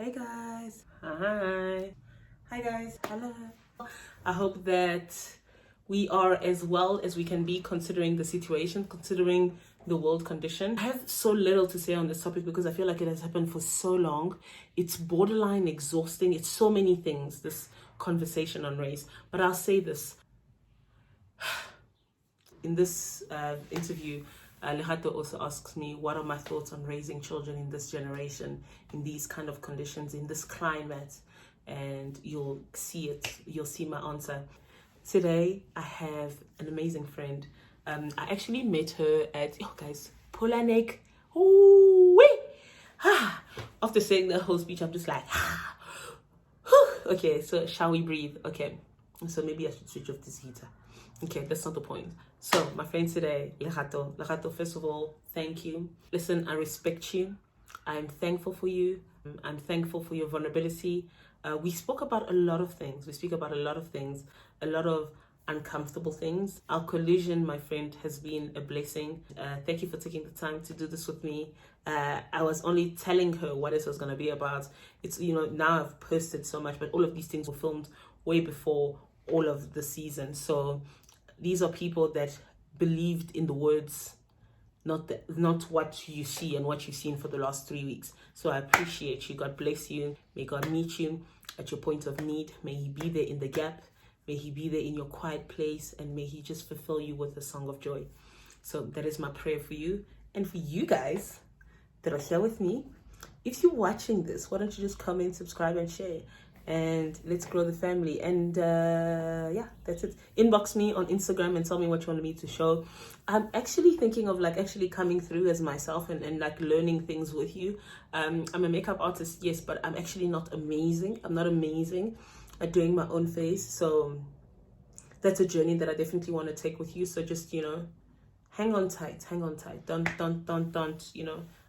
Hey guys. Hi. Hi guys. Hello. I hope that we are as well as we can be considering the situation, considering the world condition. I have so little to say on this topic because I feel like it has happened for so long. It's borderline exhausting. It's so many things, this conversation on race. But I'll say this. In this interview, Lerato also asks me, what are my thoughts on raising children in this generation, in these kind of conditions, in this climate? And you'll see it, you'll see my answer. Today, I have an amazing friend. I actually met her at, guys, Polanek. After saying the whole speech, I'm just like, okay, so shall we breathe? Okay, so maybe I should switch off this heater. Okay, that's not the point. So, my friend today, Lerato. Lerato, first of all, thank you. Listen, I respect you. I'm thankful for you. I'm thankful for your vulnerability. We spoke about a lot of things. We speak about a lot of things, a lot of uncomfortable things. Our collision, my friend, has been a blessing. Thank you for taking the time to do this with me. I was only telling her what this was going to be about. It's, now I've posted so much, but all of these things were filmed way before all of the season. So these are people that believed in the words, not what you see and what you've seen for the last 3 weeks. So I appreciate you. God bless you. May God meet you at your point of need. May He be there in the gap. May He be there in your quiet place. And may He just fulfill you with a song of joy. So that is my prayer for you. And for you guys that are here with me, if you're watching this, why don't you just comment, subscribe, and share? And let's grow the family. And yeah, that's it. Inbox me on Instagram and tell me what you want me to show. I'm actually thinking of actually coming through as myself and learning things with you. I'm a makeup artist, yes, but I'm actually not amazing. I'm not amazing at doing my own face. So that's a journey that I definitely want to take with you. So just, hang on tight. Don't,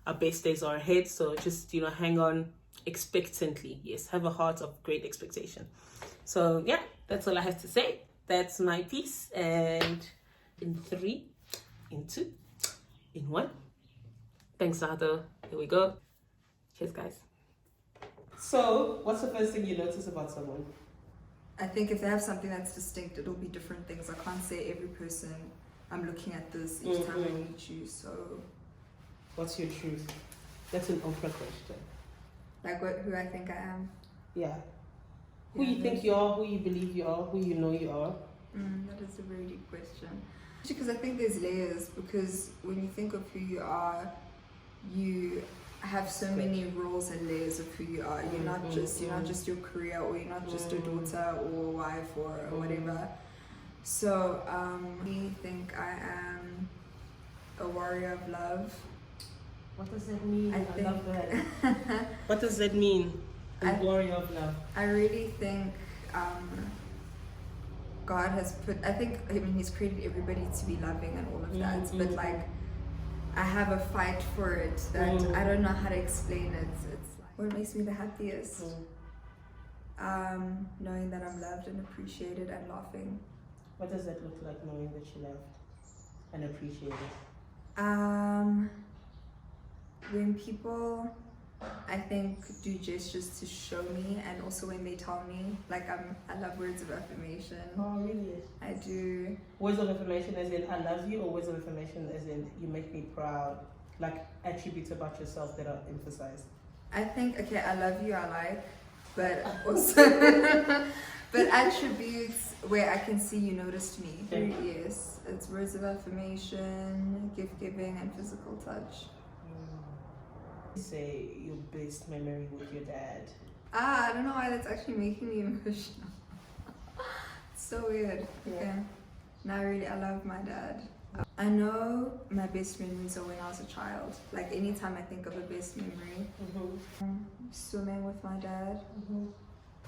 our best days are ahead. So just, hang on expectantly. Yes, have a heart of great expectation. So yeah, that's all I have to say. That's my piece. And in 3, in 2, in 1. Thanks, Lerato. Here we go. Cheers, guys. So what's the first thing you notice about someone? I think if they have something that's distinct, it'll be different things. I can't say every person I'm looking at this each time I meet you. So what's your truth? That's an Oprah question. Like who I think I am? Yeah. Who you think you are, who you believe you are, who you know you are? That is a very deep question. Because I think there's layers, because when you think of who you are, you have so many roles and layers of who you are. You're not just your career, or you're not just a daughter or wife or whatever. So I think I am a warrior of love. What does that mean? I love that. What does that mean? A warrior of love. I really think God has put, He's created everybody to be loving and all of that, but I have a fight for it that I don't know how to explain it. It's what makes me the happiest. Knowing that I'm loved and appreciated and laughing. What does that look like, knowing that you're loved and appreciated? When people, I think, do gestures to show me, and also when they tell me, I love words of affirmation. Oh, really? I do. Words of affirmation as in I love you, or words of affirmation as in you make me proud? Like attributes about yourself that are emphasized? I think, I love you, I like, but also, but attributes where I can see you noticed me. Yes, it's words of affirmation, gift giving, and physical touch. Say your best memory with your dad. I don't know why that's actually making me emotional. It's so weird. Yeah. Okay. No, really, I love my dad. I know my best memories are when I was a child. Like anytime I think of a best memory, swimming with my dad.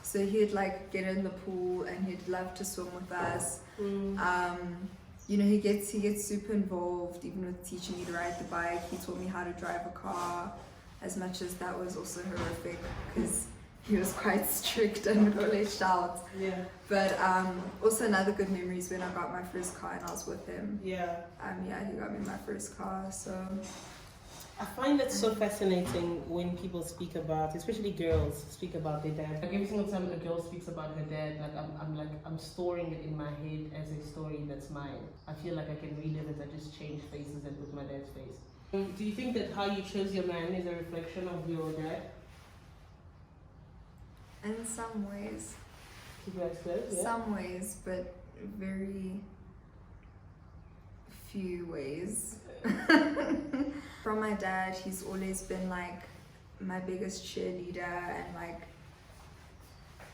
So he'd get in the pool and he'd love to swim with us. He gets super involved, even with teaching me to ride the bike. He taught me how to drive a car, as much as that was also horrific because he was quite strict and would always shout. Yeah. But also another good memory is when I got my first car and I was with him. Yeah. He got me my first car. So I find that so fascinating when people speak about, especially girls, speak about their dad. Like every single time a girl speaks about her dad, I'm storing it in my head as a story that's mine. I feel like I can relive it. I just change faces and put my dad's face. Do you think that how you chose your man is a reflection of your dad? In some ways. Keep your eyes closed, yeah? Some ways, but very few ways. From my dad, he's always been like my biggest cheerleader and like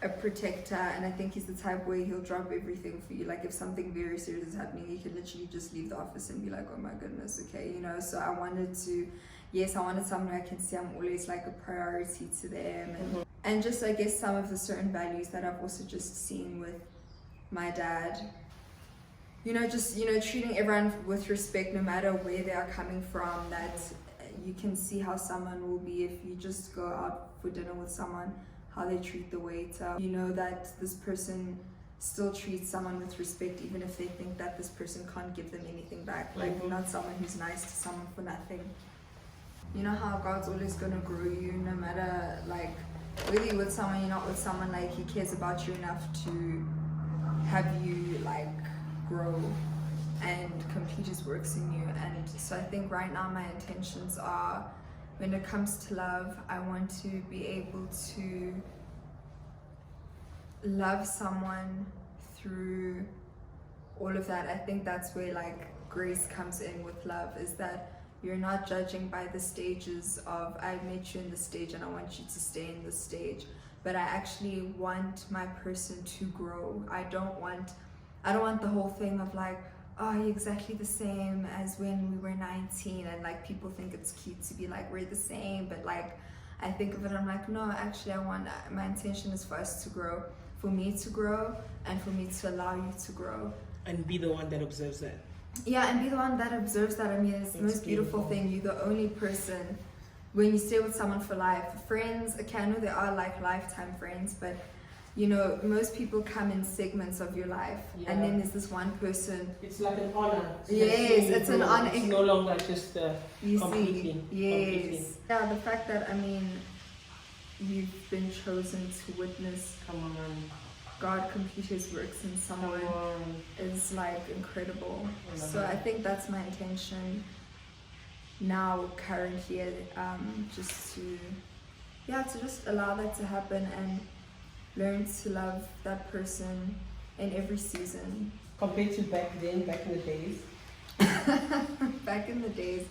a protector, and I think he's the type where he'll drop everything for you. Like if something very serious is happening, he can literally just leave the office and be like, oh my goodness, okay, you know. So I wanted someone I can see I'm always like a priority to them, and just I guess some of the certain values that I've also just seen with my dad. You know, just, you know, treating everyone with respect no matter where they are coming from. That you can see how someone will be if you just go out for dinner with someone, how they treat the waiter. You know that this person still treats someone with respect even if they think that this person can't give them anything back. Like not someone who's nice to someone for nothing. You know how God's always gonna grow you no matter like whether you're with someone, you're not with someone, like he cares about you enough to have you like grow and complete his works in you. And so I think right now my intentions are, when it comes to love, I want to be able to love someone through all of that. I think that's where like grace comes in with love, is that you're not judging by the stages of, I met you in the stage and I want you to stay in the stage, but I actually want my person to grow. I don't want the whole thing of like, oh, you're exactly the same as when we were 19, and like people think it's cute to be like, we're the same, but like I think of it, I'm like, no, actually my intention is for us to grow, for me to grow, and for me to allow you to grow. And be the one that observes that. Yeah, and be the one that observes that. I mean, it's the most beautiful thing. You're the only person, when you stay with someone for life. Friends, okay, I know there are like lifetime friends, but you know, most people come in segments of your life, and then there's this one person. It's like an honor. Yes, it's an honor. It's no longer just you completely. See, yes. Yeah, the fact that, I mean, you've been chosen to witness God complete his works in someone is like incredible. So I think that's my intention now, currently, just to just allow that to happen and learn to love that person in every season. Compared to back in the days? Back in the days,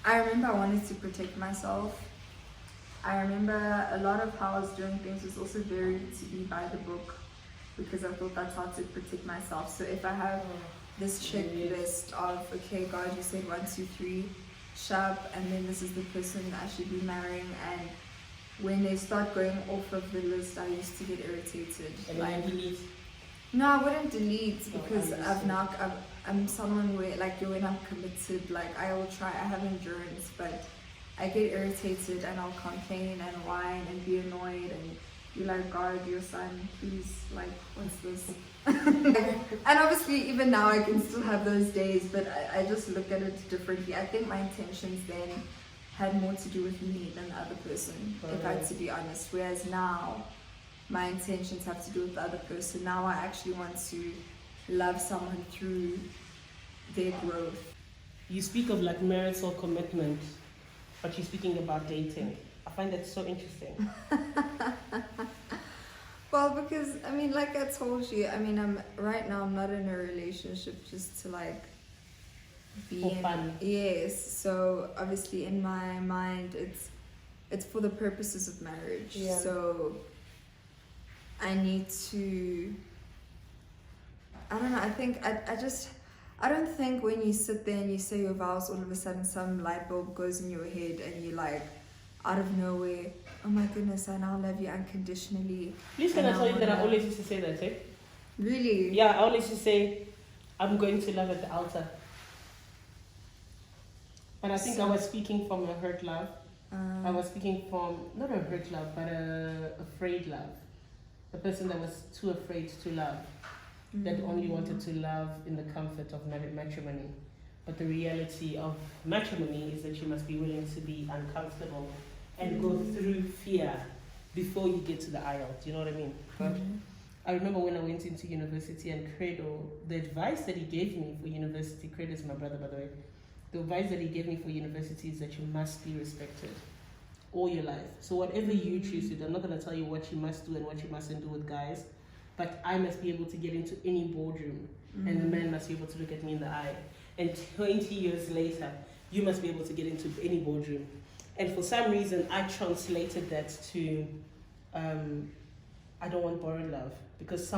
I remember I wanted to protect myself. I remember a lot of how I was doing things was also very to be by the book, because I thought that's how to protect myself. So if I have this checklist of, okay, God, you said 1, 2, 3, sharp, and then this is the person I should be marrying, and when they start going off of the list, I used to get irritated. And like, delete? No, I wouldn't delete, because I'm someone where, like, when I'm committed, like, I will try, I have endurance, but I get irritated and I'll complain and whine and be annoyed and be like, God, your son, please, like, what's this? And obviously, even now, I can still have those days, but I just look at it differently. I think my intentions then had more to do with me than the other person, if I had to be honest. Whereas now, my intentions have to do with the other person. Now I actually want to love someone through their growth. You speak of like marital commitment, but you're speaking about dating. I find that so interesting. Well, because, I mean, like I told you, I mean, I'm not in a relationship just to like be for fun. Yes, so obviously in my mind it's for the purposes of marriage. Yeah. So I need to, I don't know, I think I don't think when you sit there and you say your vows, all of a sudden some light bulb goes in your head and you like, out of nowhere, oh my goodness, I now love you unconditionally. Please can I tell you that I always used to say that, eh? Really? Yeah, I always used to say, I'm going to love at the altar. And I think I was speaking from a hurt love. I was speaking from, not a hurt love, but a afraid love. The person that was too afraid to love. That only wanted to love in the comfort of matrimony. But the reality of matrimony is that you must be willing to be uncomfortable and go through fear before you get to the aisle. Do you know what I mean? But I remember when I went into university and Credo, the advice that he gave me for university, Credo is my brother, by the way, the advice that he gave me for university is that you must be respected all your life. So whatever you choose to do, I'm not going to tell you what you must do and what you mustn't do with guys, but I must be able to get into any boardroom and the man must be able to look at me in the eye. And 20 years later, you must be able to get into any boardroom. And for some reason, I translated that to, I don't want borrowed love. Because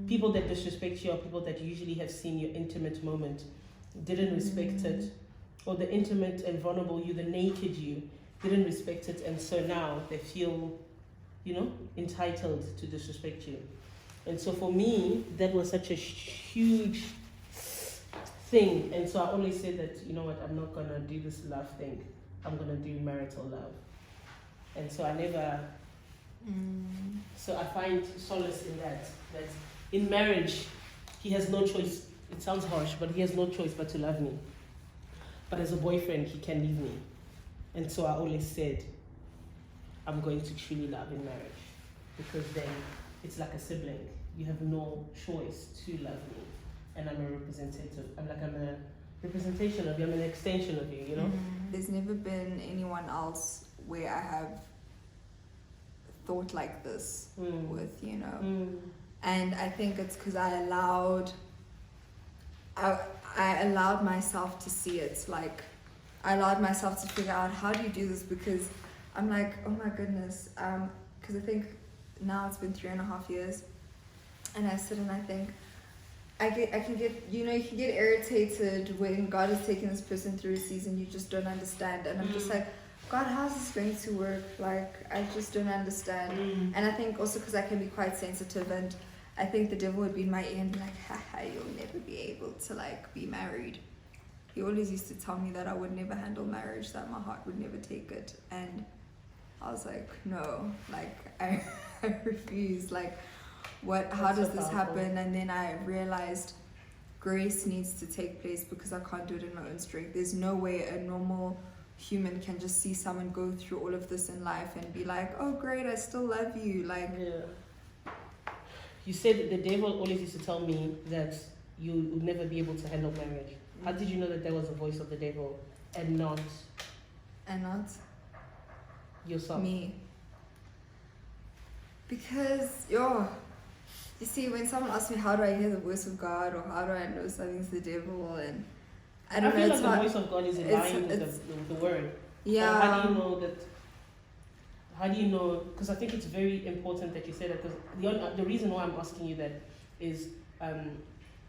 people that disrespect you or people that usually have seen your intimate moment didn't respect it. Or the intimate and vulnerable you, the naked you, didn't respect it. And so now they feel, entitled to disrespect you. And so for me, that was such a huge thing. And so I always say that, you know what, I'm not going to do this love thing. I'm going to do marital love. And so I never... So I find solace in that in marriage, he has no choice. It sounds harsh, but he has no choice but to love me. But as a boyfriend, he can leave me. And so I always said, I'm going to truly love in marriage. Because then it's like a sibling. You have no choice to love me. And I'm a representative. I'm a representation of you. I'm an extension of you, There's never been anyone else where I have thought like this with, and I think it's because I allowed myself to see it. Like, I allowed myself to figure out, how do you do this? Because I'm like, oh my goodness, because I think now it's been 3.5 years, and I sit and I think, you can get irritated when God is taking this person through a season you just don't understand, and I'm just like, God, how's this going to work? Like, I just don't understand. And I think also because I can be quite sensitive, and I think the devil would be in my ear and be like, haha, you'll never be able to be married. He always used to tell me that I would never handle marriage, that my heart would never take it. And I was like, no, I refuse. How does this happen? And then I realized grace needs to take place because I can't do it in my own strength. There's no way a normal human can just see someone go through all of this in life and be like, oh great, I still love you. You said the devil always used to tell me that you would never be able to handle marriage. How did you know that was the voice of the devil and not yourself? Me. Because you see, when someone asks me how do I hear the voice of God, or how do I know something's the devil, and I feel like the voice of God is in line with the word. Yeah. But how do you know that? How do you know? Because I think it's very important that you say that. Because the reason why I'm asking you that is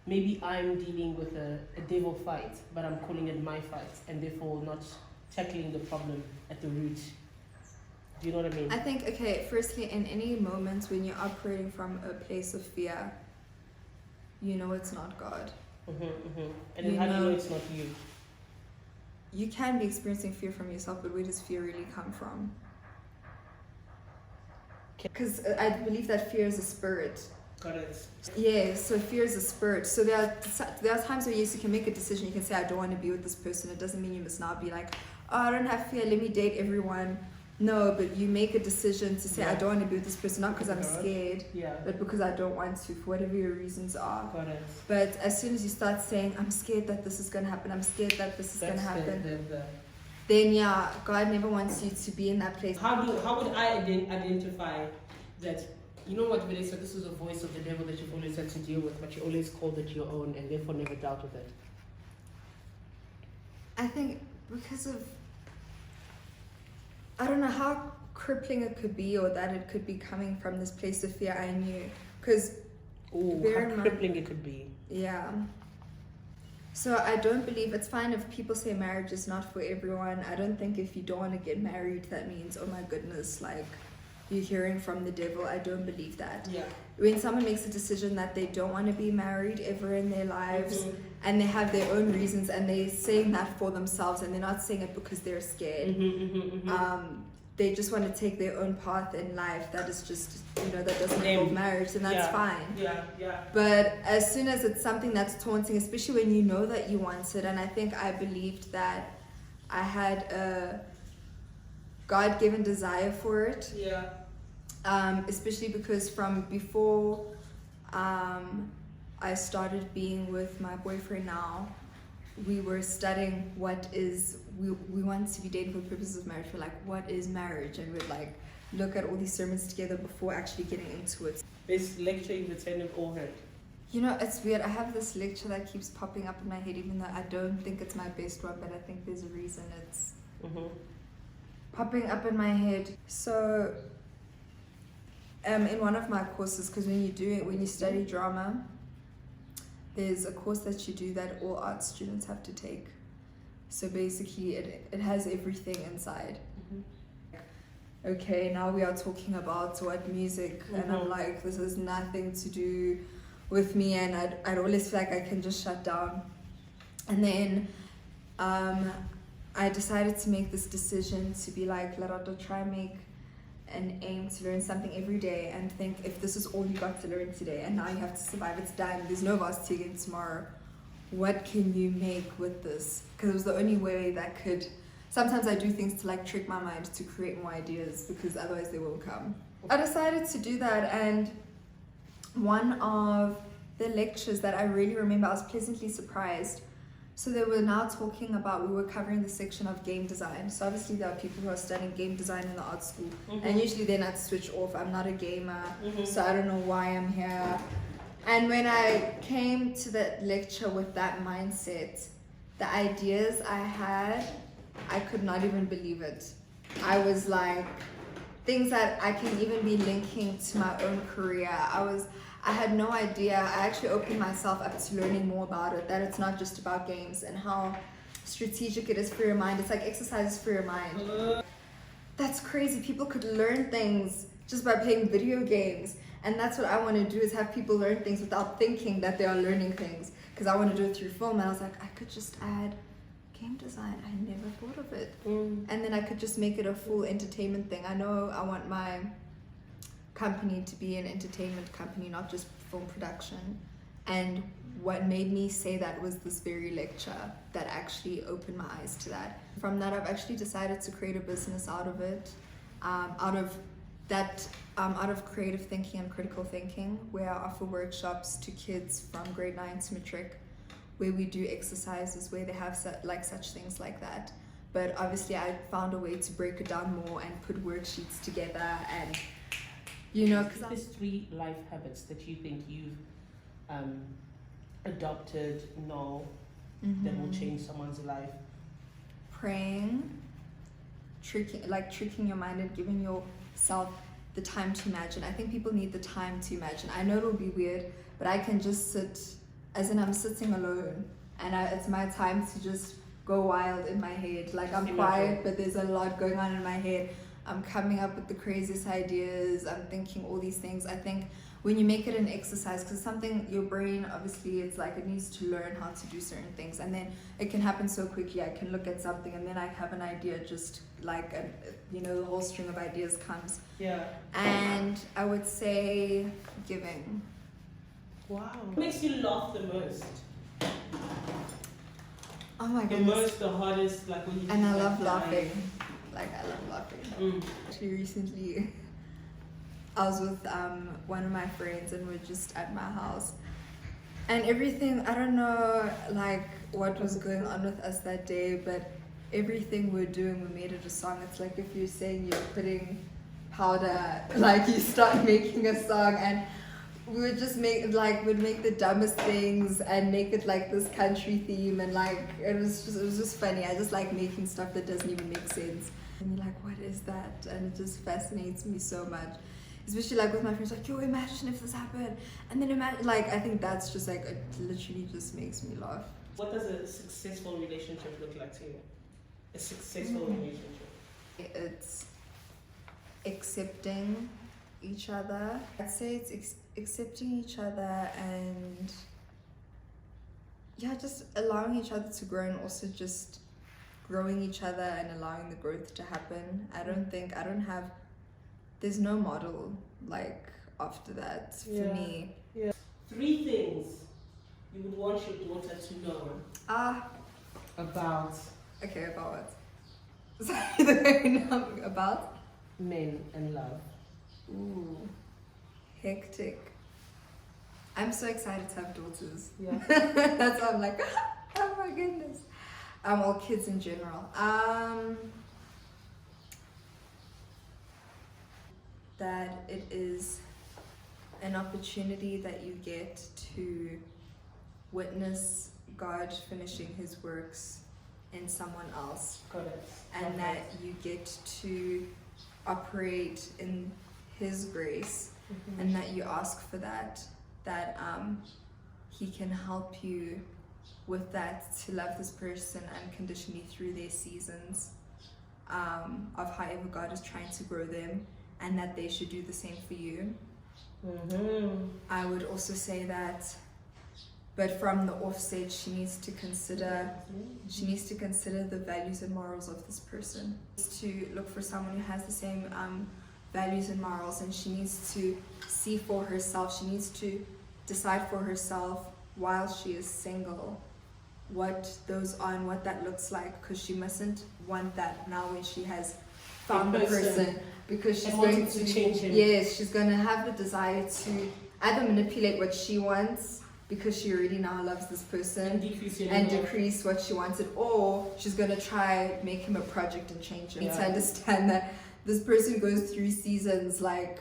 maybe I'm dealing with a devil fight, but I'm calling it my fight, and therefore not tackling the problem at the root. Do you know what I mean? I think, firstly, in any moments when you're operating from a place of fear, it's not God. And then how do you know it's not you? You can be experiencing fear from yourself, but where does fear really come from? Because I believe that fear is a spirit. Got it. Yeah, so fear is a spirit. So there are times where you can make a decision. You can say, I don't want to be with this person. It doesn't mean you must now be like, oh, I don't have fear, let me date everyone. No, but you make a decision to say, I don't want to be with this person, not because I'm scared, but because I don't want to, for whatever your reasons are. Got it. But as soon as you start saying, I'm scared that this is going to happen, I'm scared that this is going to happen, then God never wants you to be in that place. How would I identify that, you know what, Vanessa, this is a voice of the devil that you've always had to deal with, but you always called it your own and therefore never dealt with it? I think because of, I don't know how crippling it could be, or that it could be coming from this place of fear. I knew, because how crippling it could be. Yeah. So I don't believe, it's fine if people say marriage is not for everyone. I don't think if you don't want to get married, that means, oh my goodness, you're hearing from the devil. I don't believe that. Yeah. When someone makes a decision that they don't want to be married ever in their lives, and they have their own reasons, and they're saying that for themselves, and they're not saying it because they're scared, they just want to take their own path in life that is just, that doesn't involve marriage, and that's fine. Yeah. But as soon as it's something that's taunting, especially when you know that you want it, and I think I believed that I had a God-given desire for it. Yeah. Especially because from before I started being with my boyfriend now, we were studying we want to be dating for the purposes of marriage. We're like, what is marriage? And we'd like look at all these sermons together before actually getting into it. This lecture you've attended or heard? It's weird. I have this lecture that keeps popping up in my head, even though I don't think it's my best one, but I think there's a reason it's popping up in my head. So in one of my courses, because when you study drama, there's a course that you do that all art students have to take. So basically it has everything inside. Okay, now we are talking about what music, and I'm like, this has nothing to do with me, and I'd always feel like I can just shut down. And then I decided to make this decision to be like, Lerato, try and make an aim to learn something every day, and think, if this is all you got to learn today and now you have to survive, it's done, there's no varsity again tomorrow, what can you make with this? Because it was the only way that could. Sometimes I do things to like trick my mind to create more ideas, because otherwise they won't come. I decided to do that, and one of the lectures that I really remember, I was pleasantly surprised. So they were now talking about, we were covering the section of game design. So obviously there are people who are studying game design in the art school, and usually they're not switch off. I'm not a gamer, so I don't know why I'm here. And when I came to that lecture with that mindset, the ideas I had, I could not even believe it. I was like, things that I can even be linking to my own career. I had no idea. I actually opened myself up to learning more about it, that it's not just about games and how strategic it is for your mind. It's like exercises for your mind. That's crazy. People could learn things just by playing video games. And that's what I want to do, is have people learn things without thinking that they are learning things. Because I want to do it through film. And I was like, I could just add game design. I never thought of it. And then I could just make it a full entertainment thing. I know I want my company to be an entertainment company, not just film production. And what made me say that was this very lecture that actually opened my eyes to that. From that, I've actually decided to create a business out of it, out of creative thinking and critical thinking, where I offer workshops to kids from grade 9 to matric, where we do exercises where they have such things like that. But obviously I found a way to break it down more and put worksheets together, and because there's 3 life habits that you think you've adopted now that will change someone's life. Praying, tricking your mind and giving yourself the time to imagine. I think people need the time to imagine. I know it'll be weird, but I can just sit, as in I'm sitting alone, and it's my time to just go wild in my head. Like, I'm quiet, but there's a lot going on in my head. I'm coming up with the craziest ideas. I'm thinking all these things. I think when you make it an exercise, because something, your brain, obviously, it's like it needs to learn how to do certain things, and then it can happen so quickly. I can look at something and then I have an idea, just like the whole string of ideas comes. Yeah. And I would say giving. Wow. What makes you laugh the most? Oh my The goodness. most, the hardest, like when you. And I love laughing. Like, I love laughing. Actually, recently I was with one of my friends, and we're just at my house, and everything, I don't know like what was going on with us that day, but everything we're doing, we made it a song. It's like if you're saying you're putting powder, like you start making a song, and we would just we'd make the dumbest things and make it like this country theme, and like it was just funny. I just like making stuff that doesn't even make sense. And you're like, what is that? And it just fascinates me so much. Especially like with my friends, like, yo, imagine if this happened. And then imagine, like, I think that's just like, it literally just makes me laugh. What does a successful relationship look like to you? A successful relationship? It's accepting each other. I'd say it's accepting each other, and yeah, just allowing each other to grow, and also just growing each other and allowing the growth to happen. There's no model like after that for me. Yeah. 3 things you would want your daughter to know about. Okay, about what? Sorry, about men and love. Ooh, hectic. I'm so excited to have daughters. Yeah. That's why I'm like, oh my goodness. All kids in general. That it is an opportunity that you get to witness God finishing His works in someone else. Got it. And that you get to operate in His grace, and that you ask for that He can help you with that, to love this person unconditionally through their seasons of however God is trying to grow them, and that they should do the same for you. I would also say that, but from the offset, she needs to consider the values and morals of this person. To look for someone who has the same values and morals, and she needs to see for herself. She needs to decide for herself while she is single what those are and what that looks like, because she mustn't want that now when she has found the person, because she's going to change him. Yes, she's going to have the desire to either manipulate what she wants because she already now loves this person and decrease what she wanted, or she's going to try make him a project and change him. To understand that this person goes through seasons, like,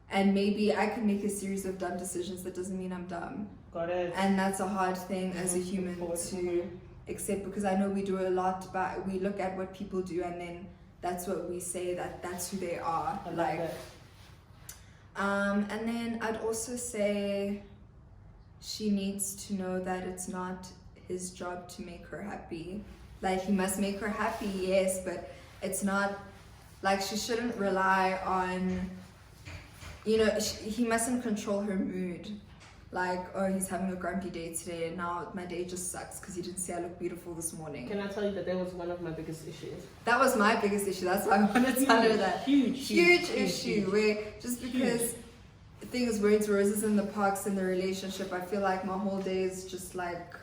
and maybe I can make a series of dumb decisions. That doesn't mean I'm dumb. Got it. And that's a hard thing as a human to accept, because I know we do a lot, but we look at what people do and then that's what we say, that's who they are. And then I'd also say she needs to know that it's not his job to make her happy. Like, he must make her happy, yes, but it's not, like, she shouldn't rely on, he mustn't control her mood. Like, oh, he's having a grumpy day today, and now my day just sucks because he didn't say I look beautiful this morning. Can I tell you that was one of my biggest issues? That was my biggest issue. That's why I want to tell her that. Huge issue. Where just because things weren't roses in the parks in the relationship, I feel like my whole day is just like,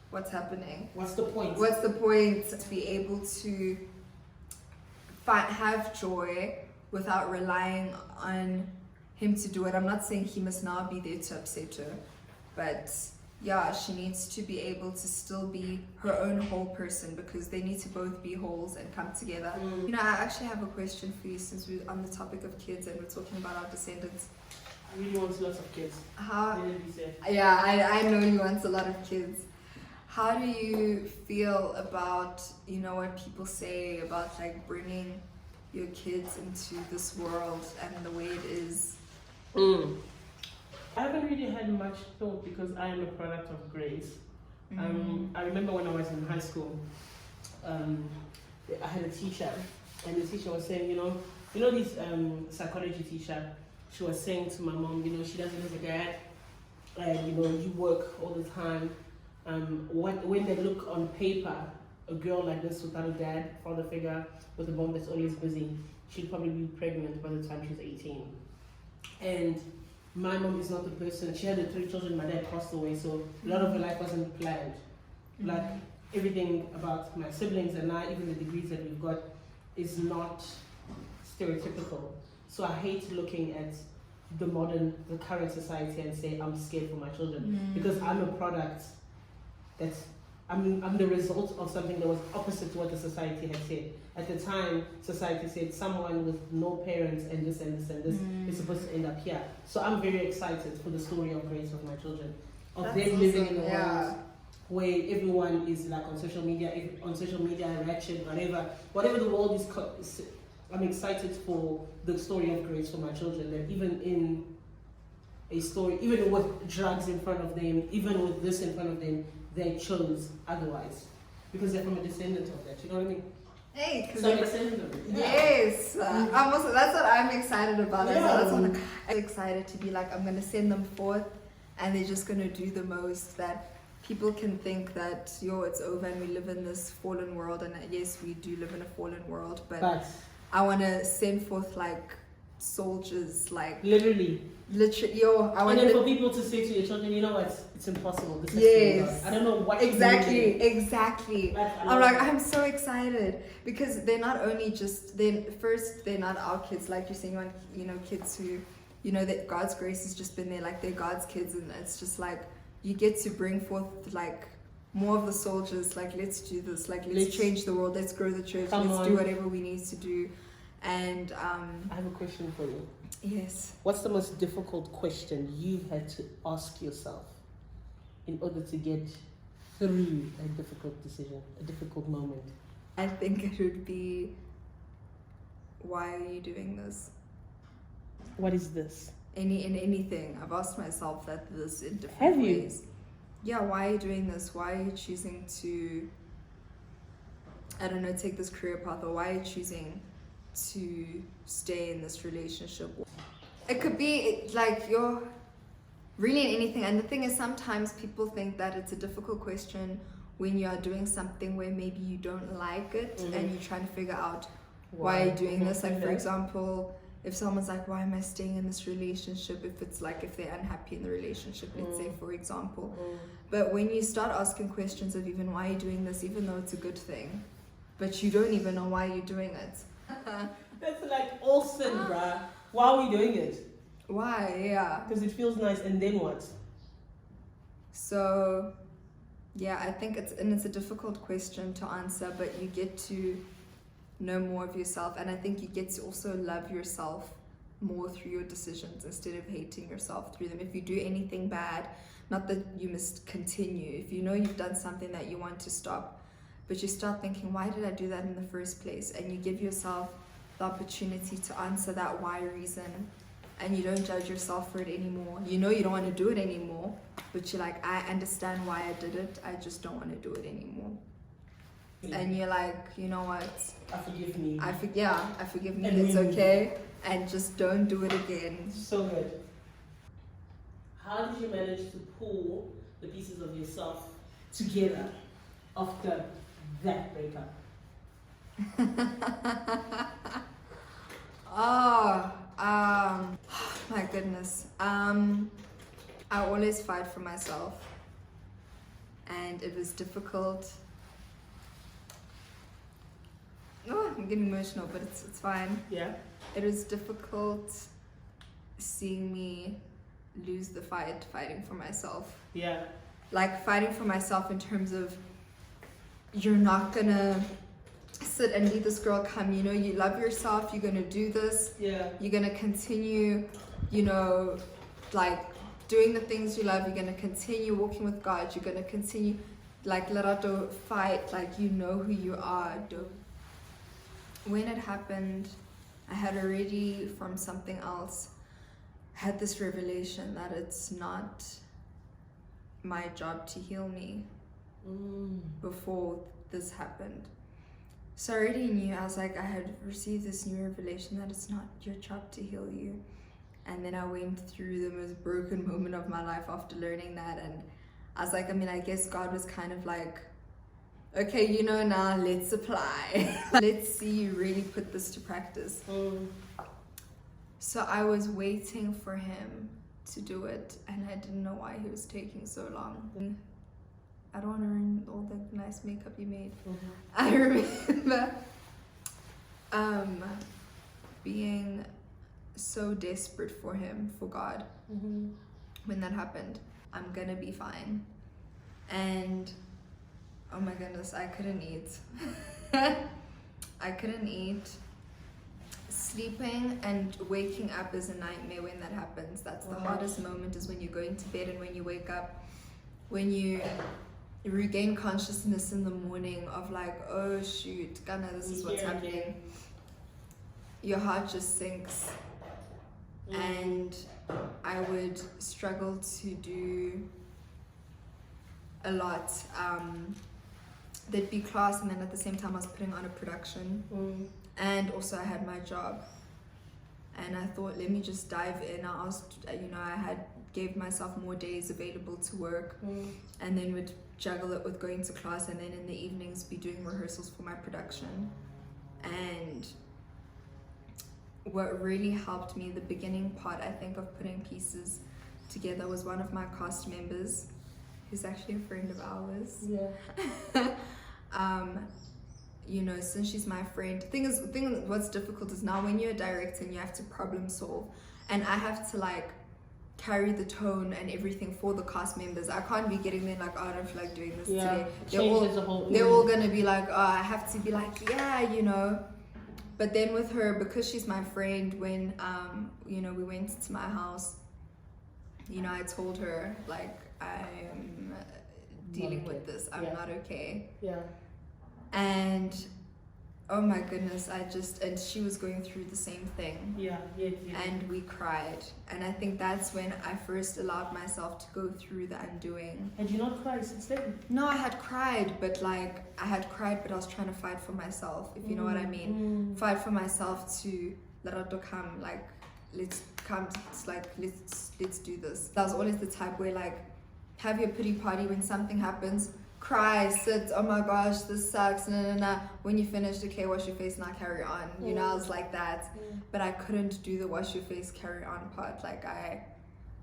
what's happening? What's the point? To be able to have joy without relying on him to do it. I'm not saying he must now be there to upset her, but yeah, she needs to be able to still be her own whole person, because they need to both be wholes and come together. I actually have a question for you, since we're on the topic of kids and we're talking about our descendants. I really want lots of kids. I know he wants a lot of kids. How do you feel about, what people say about like bringing your kids into this world and the way it is? I haven't really had much thought, because I am a product of grace. I remember when I was in high school, I had a teacher, and the teacher was saying, this psychology teacher, she was saying to my mom, she doesn't have a dad, and you work all the time. When they look on paper, a girl like this without a dad, father figure, with a mom that's always busy, she'd probably be pregnant by the time she's 18. And my mom is not the person. She had 3 children. My dad passed away, so a lot of her life wasn't planned. Like, everything about my siblings and I, even the degrees that we've got, is not stereotypical. So I hate looking at the current society and say I'm scared for my children, because I'm a product that's I'm the result of something that was opposite to what the society had said. At the time, society said someone with no parents and this and this and this is supposed to end up here. So I'm very excited for the story of grace of my children, of them living in a world where everyone is like on social media, ratchet, whatever the world is. I'm excited for the story of grace for my children, that even in a story, even with drugs in front of them, even with this in front of them, they chose otherwise, because they're from a descendant of that. You know what I mean? Hey, because so I'm excited of it. Yes, I'm also, that's what I'm excited about. I'm excited to be like, I'm gonna send them forth, and they're just gonna do the most that people can think that it's over and we live in this fallen world, and yes, we do live in a fallen world, but I want to send forth like soldiers, like literally, I want for people to say to your children, you know what, it's impossible. This yes, I don't know what exactly. I'm like, I'm so excited because they're not only just they're not our kids, like you're saying, like, you know, kids who, you know, that God's grace has just been there, like they're God's kids, and it's just like you get to bring forth like more of the soldiers, like let's do this, like let's change the world, let's grow the church, let's do whatever we need to do. And I have a question for you. Yes. What's the most difficult question you've had to ask yourself in order to get through a difficult decision, a difficult moment? I think it would be, why are you doing this? What is this? In anything. I've asked myself this in different ways. Yeah, why are you doing this? Why are you choosing to, I don't know, take this career path? Or why are you choosing to stay in this relationship? It could be like you're really in anything. And the thing is, sometimes people think that it's a difficult question when you are doing something where maybe you don't like it, and you're trying to figure out why are you doing this. Like, for example, if someone's like, why am I staying in this relationship? If it's like, if they're unhappy in the relationship, let's say, for example. But when you start asking questions of even why you're doing this, even though it's a good thing, but you don't even know why you're doing it. That's like awesome, bruh. Why are we doing it? Why? Yeah. Because it feels nice, and then what? So, yeah, I think it's a difficult question to answer, but you get to know more of yourself, and I think you get to also love yourself more through your decisions instead of hating yourself through them. If you do anything bad, not that you must continue. If you know you've done something that you want to stop, but you start thinking, why did I do that in the first place? And you give yourself the opportunity to answer that why reason, and you don't judge yourself for it anymore. You know you don't want to do it anymore, but you're like, I understand why I did it, I just don't want to do it anymore. And you're like, you know what? I forgive me. I forgive me. It's okay, and just don't do it again. So good. How did you manage to pull the pieces of yourself together after that breakup? My goodness. I always fight for myself, and it was difficult. Oh, I'm getting emotional, but it's fine. Yeah. It was difficult seeing me lose the fighting for myself. Yeah. Like fighting for myself in terms of, you're not gonna sit and let this girl come, you know, you love yourself, you're gonna do this. Yeah. You're gonna continue, you know, like doing the things you love, you're gonna continue walking with God, you're gonna continue, like, Lerato, fight, like, you know who you are. When it happened, I had already, from something else, had this revelation that it's not my job to heal me before this happened. So I already knew, I was like, I had received this new revelation that it's not your job to heal you. And then I went through the most broken moment of my life after learning that, and I was like, I mean, I guess God was kind of like, okay, you know, now let's apply. Let's see you really put this to practice. So I was waiting for him to do it, and I didn't know why he was taking so long. I don't want to ruin all the nice makeup you made. I remember being so desperate for him, for God, when that happened. I'm gonna be fine. And oh my goodness, I couldn't eat. I couldn't eat. Sleeping and waking up is a nightmare when that happens. That's the hardest moment, is when you're going to bed and when you wake up. When you regain consciousness in the morning of like, oh shoot, Ghana, this is what's happening. Your heart just sinks. And I would struggle to do a lot. There'd be class, and then at the same time I was putting on a production, and also I had my job, and I thought, let me just dive in. I asked, I gave myself more days available to work, and then would juggle it with going to class, and then in the evenings be doing rehearsals for my production. And what really helped me, the beginning part, I think, of putting pieces together, was one of my cast members, who's actually a friend of ours. Since she's my friend, what's difficult is now when you're a director and you have to problem solve, and I have to like carry the tone and everything for the cast members. I can't be getting there like, oh, I don't feel like doing this today. They're all gonna be like, oh, I have to be like, yeah. But then with her, because she's my friend, when we went to my house, I told her, like, I'm dealing with this. I'm not okay. And oh my goodness, and she was going through the same thing. And we cried. And I think that's when I first allowed myself to go through the undoing. Had you not cried since then? No, I had cried, but I was trying to fight for myself, if you know what I mean. Fight for myself to Lerato come, like, let's come, let's do this. That was always the type where, like, have your pity party when something happens, cry, sit, oh my gosh, this sucks, nah. When you finished, okay, wash your face, now carry on. I was like that. But I couldn't do the wash your face, carry on part.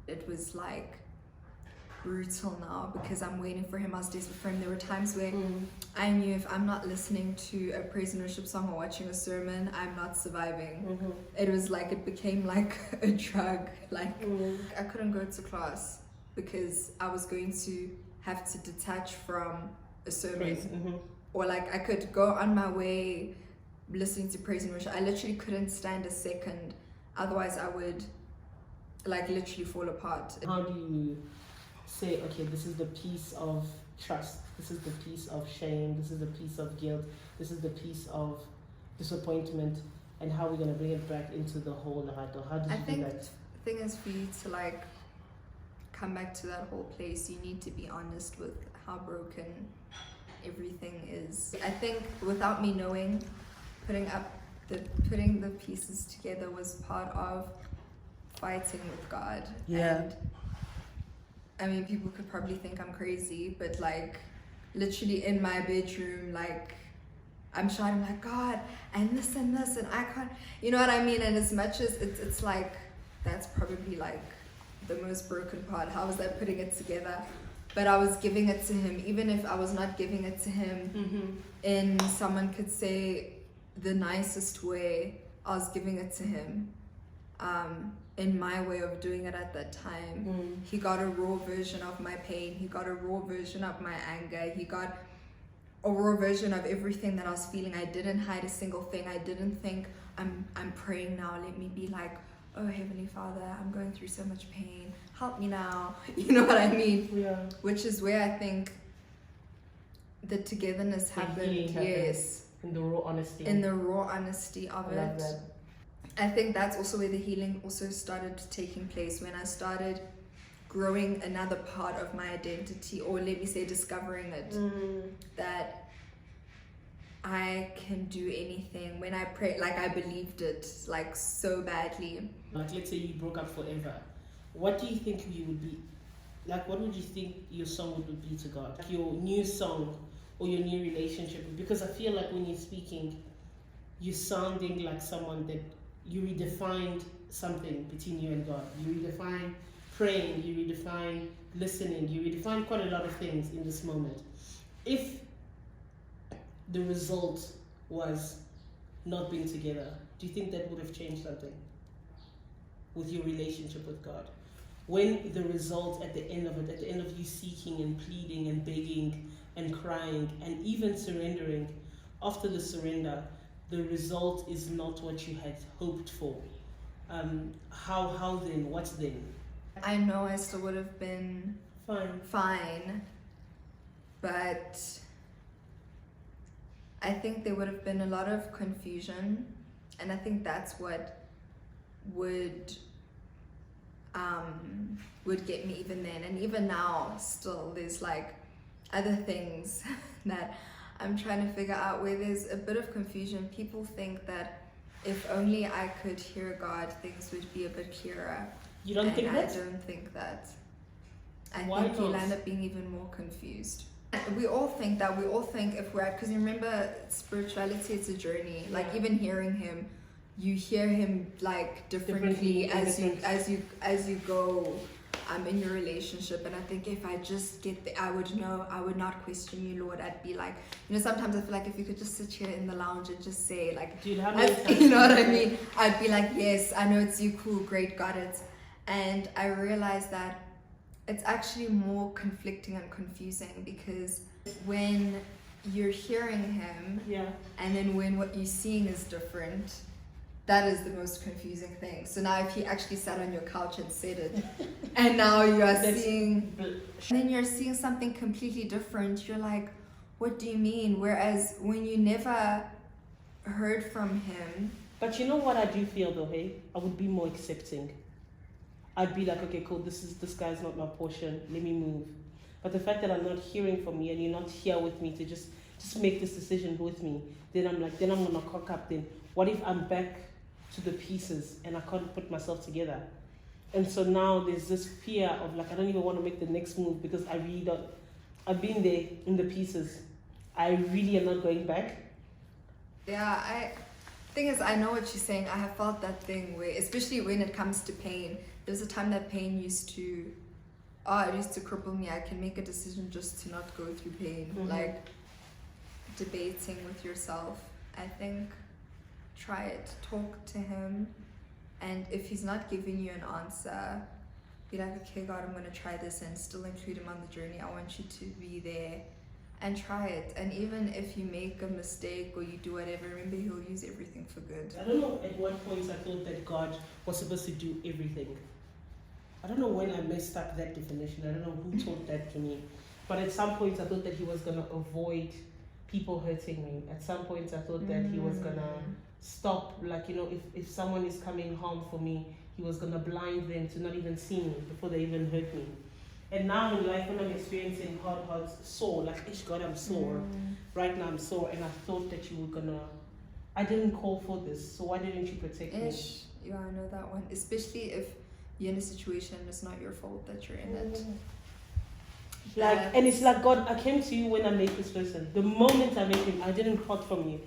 It was like brutal now, because I'm waiting for him. I was desperate for him. There were times where I knew if I'm not listening to a praise and worship song or watching a sermon, I'm not surviving. It was like, it became like a drug. I couldn't go to class because I was going to have to detach from a sermon. Or like, I could go on my way listening to praise and worship. I literally couldn't stand a second, otherwise I would like literally fall apart. How do you say, okay, this is the piece of trust, this is the piece of shame, this is the piece of guilt, this is the piece of disappointment, and how we're going to bring it back into the whole Lerato? How do you do that? The thing is, for you to like come back to that whole place, you need to be honest with how broken everything is. I think without me knowing, putting the pieces together was part of fighting with God. And I mean, people could probably think I'm crazy, but like literally in my bedroom, like I'm shouting like, God, and this, and I can't, you know what I mean? And as much as it's like, that's probably like the most broken part. How was I putting it together? But I was giving it to him, even if I was not giving it to him in, someone could say, the nicest way. I was giving it to him in my way of doing it at that time. He got a raw version of my pain. He got a raw version of my anger. He got a raw version of everything that I was feeling. I didn't hide a single thing. I didn't think, I'm praying now, let me be like, oh Heavenly Father, I'm going through so much pain, help me now. You know what I mean? Which is where I think the togetherness happened. Yes. In the raw honesty. In the raw honesty of it. That. I think that's also where the healing also started taking place, when I started growing another part of my identity, or let me say discovering it, that I can do anything. When I pray, like I believed it like so badly. Like, let's say you broke up forever, what do you think you would be like? What would you think your song would be to God? Like your new song or your new relationship? Because I feel like when you're speaking, you're sounding like someone that you redefined something between you and God. You redefine praying, you redefine listening, you redefine quite a lot of things in this moment. If the result was not being together, do you think that would have changed something with your relationship with God? When the result at the end of it, at the end of you seeking and pleading and begging and crying and even surrendering, after the surrender, the result is not what you had hoped for. How then? What's then? I know I still would have been fine, but I think there would have been a lot of confusion, and I think that's what would get me even then. And even now, still, there's like other things that I'm trying to figure out where there's a bit of confusion. People think that if only I could hear God, things would be a bit clearer. You don't think that? I don't think that. I Why think you'll not? end up being even more confused. We all think that. We all think if we're because remember, spirituality is a journey. Like Yeah. even hearing Him, you hear Him like differently as you go in your relationship. And I think if I just get I would know, I would not question you, Lord. I'd be like, sometimes I feel like if you could just sit here in the lounge and just say like, Dude, how many times? you know what I mean? I'd be like, yes, I know it's you, cool, great, got it. And I realized that it's actually more conflicting and confusing because when you're hearing Him, Yeah. and then when what you're seeing is different, that is the most confusing thing. So now if He actually sat on your couch and said it, and now you are seeing, and then you're seeing something completely different, you're like, what do you mean? Whereas when you never heard from Him. But you know what I do feel though, hey? I would be more accepting. I'd be like, okay, cool, this guy's not my portion, let me move. But the fact that I'm not hearing from you and you're not here with me to just make this decision with me, then I'm like, then I'm gonna cock up then. What if I'm back to the pieces and I can't put myself together? And so now there's this fear of like, I don't even want to make the next move because I really don't, I've been there in the pieces. I really am not going back. Yeah, thing is, I know what you're saying. I have felt that thing where, especially when it comes to pain, there's a time that pain used to cripple me. I can make a decision just to not go through pain. Mm-hmm. Like debating with yourself. I think try it. Talk to Him. And if He's not giving you an answer, be like, okay, God, I'm going to try this and still include Him on the journey. I want you to be there and try it. And even if you make a mistake or you do whatever, remember He'll use everything for good. I don't know at what point I thought that God was supposed to do everything. I don't know when I messed up that definition. I don't know who taught that to me. But at some point I thought that He was going to avoid people hurting me. At some point I thought that He was going to stop, like, if someone is coming home for me, He was going to blind them to not even see me before they even hurt me. And now in life, when I'm experiencing hard, sore, like, ish, God, I'm sore. Right now I'm sore, and I thought that you were going to, I didn't call for this, so why didn't you protect me? Yeah, I know that one. Especially if you're in a situation and it's not your fault that you're in it. Like, and it's like, God, I came to you when I met this person. The moment I met him, I didn't cut from you.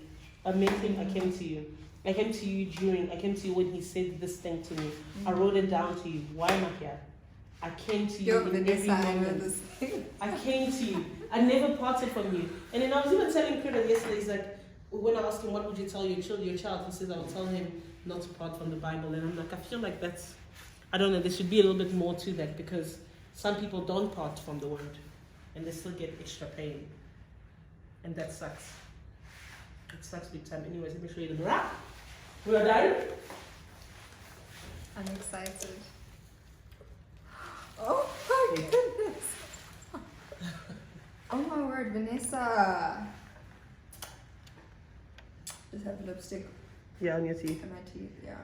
I met him, I came to you. I came to you I came to you when he said this thing to me. I wrote it down to you. Why am I here? I came to you in every moment. I came to you. I never parted from you. And then I was even telling Peter yesterday, he's like, when I asked him, what would you tell your child? He says, I would tell him not to part from the Bible. And I'm like, I feel like that's, I don't know, there should be a little bit more to that, because some people don't part from the word and they still get extra pain. And that sucks. It sucks big time. Anyways, let me show you the mirror. We are done. I'm excited. Oh my goodness. Oh my word, Vanessa. Just have lipstick Yeah, on your teeth. in my teeth, yeah.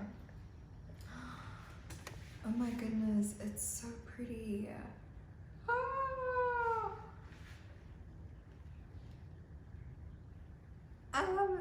Oh my goodness, it's so pretty. Ah. I love